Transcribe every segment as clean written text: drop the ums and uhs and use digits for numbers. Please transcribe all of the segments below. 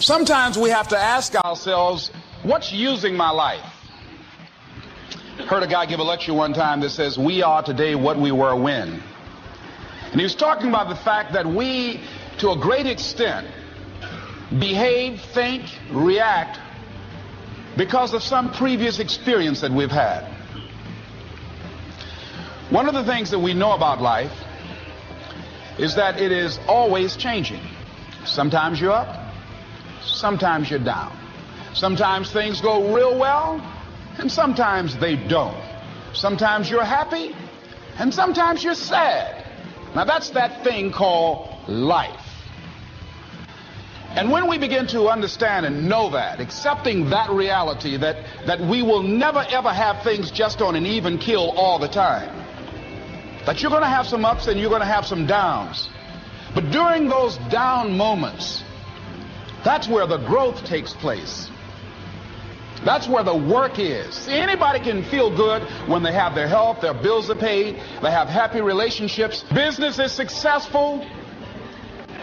Sometimes we have to ask ourselves, what's using my life? Heard a guy give a lecture one time that says, we are today what we were when. And he was talking about the fact that we, to a great extent, behave, think, react because of some previous experience that we've had. One of the things that we know about life is that it is always changing. Sometimes you're up, sometimes you're down. Sometimes things go real well, and sometimes they don't. Sometimes you're happy, and sometimes you're sad. Now that's that thing called life. And when we begin to understand and know that, accepting that reality that we will never ever have things just on an even keel all the time, that you're going to have some ups and you're going to have some downs, but during those down moments, that's where the growth takes place. That's where the work is. See, anybody can feel good when they have their health, their bills are paid, they have happy relationships, business is successful.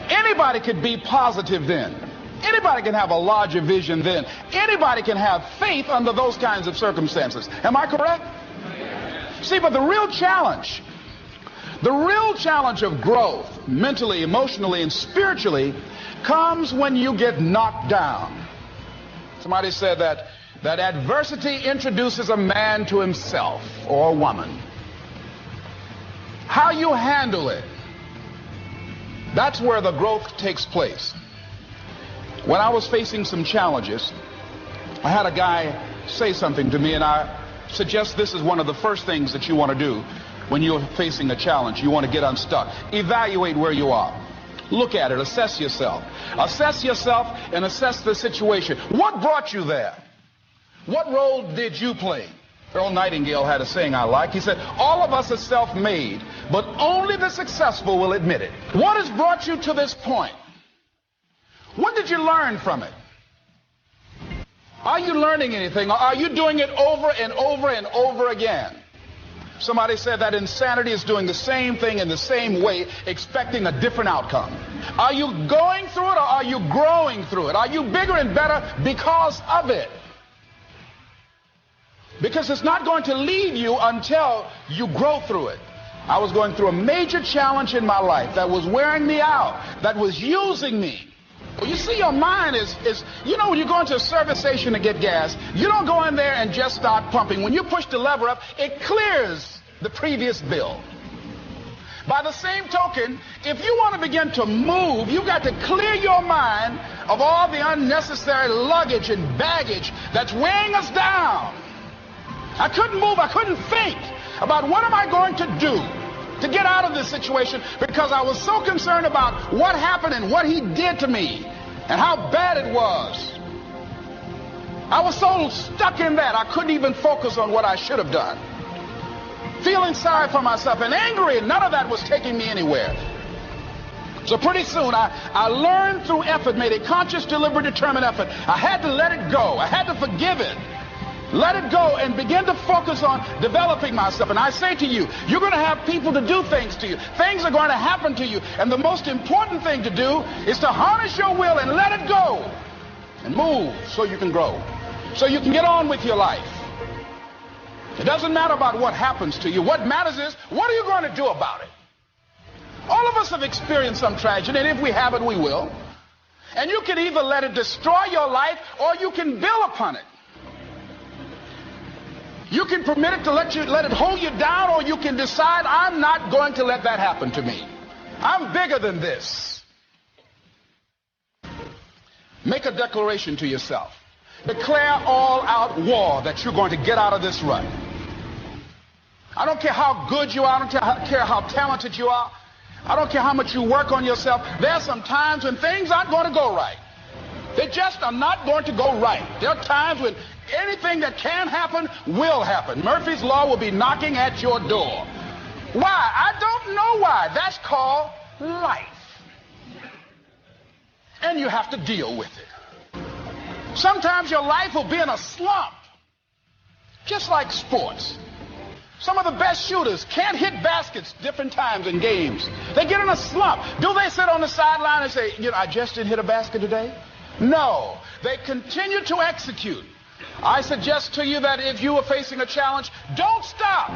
Anybody could be positive then. Anybody can have a larger vision then. Anybody can have faith under those kinds of circumstances. Am I correct? See, but the real challenge of growth, mentally, emotionally, and spiritually, comes when you get knocked down. Somebody said that adversity introduces a man to himself or a woman. How you handle it, that's where the growth takes place. When I was facing some challenges, I had a guy say something to me, and I suggest this is one of the first things that you want to do when you're facing a challenge. You want to get unstuck. Evaluate where you are. Look at it. Assess yourself. Assess yourself and assess the situation. What brought you there? What role did you play? Earl Nightingale had a saying I like. He said, all of us are self-made, but only the successful will admit it. What has brought you to this point? What did you learn from it? Are you learning anything, or are you doing it over and over and over again? Somebody said that insanity is doing the same thing in the same way, expecting a different outcome. Are you going through it, or are you growing through it? Are you bigger and better because of it? Because it's not going to leave you until you grow through it. I was going through a major challenge in my life that was wearing me out, that was using me. Well, you see, your mind is, you know, when you go into a service station to get gas, you don't go in there and just start pumping. When you push the lever up, it clears the previous bill. By the same token, if you want to begin to move, you've got to clear your mind of all the unnecessary luggage and baggage that's weighing us down. I couldn't move, I couldn't think about what am I going to do to get out of this situation, because I was so concerned about what happened and what he did to me and how bad it was. I was so stuck in that I couldn't even focus on what I should have done. Feeling sorry for myself and angry, and none of that was taking me anywhere. So pretty soon I learned through effort, made a conscious, deliberate, determined effort. I had to let it go. I had to forgive it. Let it go and begin to focus on developing myself. And I say to you, you're going to have people to do things to you. Things are going to happen to you. And the most important thing to do is to harness your will and let it go and move so you can grow, so you can get on with your life. It doesn't matter about what happens to you. What matters is, what are you going to do about it? All of us have experienced some tragedy, and if we haven't, we will. And you can either let it destroy your life, or you can build upon it. You can permit it to let it hold you down, or you can decide, I'm not going to let that happen to me. I'm bigger than this. Make a declaration to yourself. Declare all out war that you're going to get out of this rut. I don't care how good you are. I don't care how talented you are. I don't care how much you work on yourself. There are some times when things aren't going to go right. They just are not going to go right. There are times when anything that can happen will happen. Murphy's Law will be knocking at your door. Why? I don't know why. That's called life. And you have to deal with it. Sometimes your life will be in a slump, just like sports. Some of the best shooters can't hit baskets different times in games. They get in a slump. Do they sit on the sideline and say, you know, I just didn't hit a basket today? No, they continue to execute. I suggest to you that if you are facing a challenge, don't stop.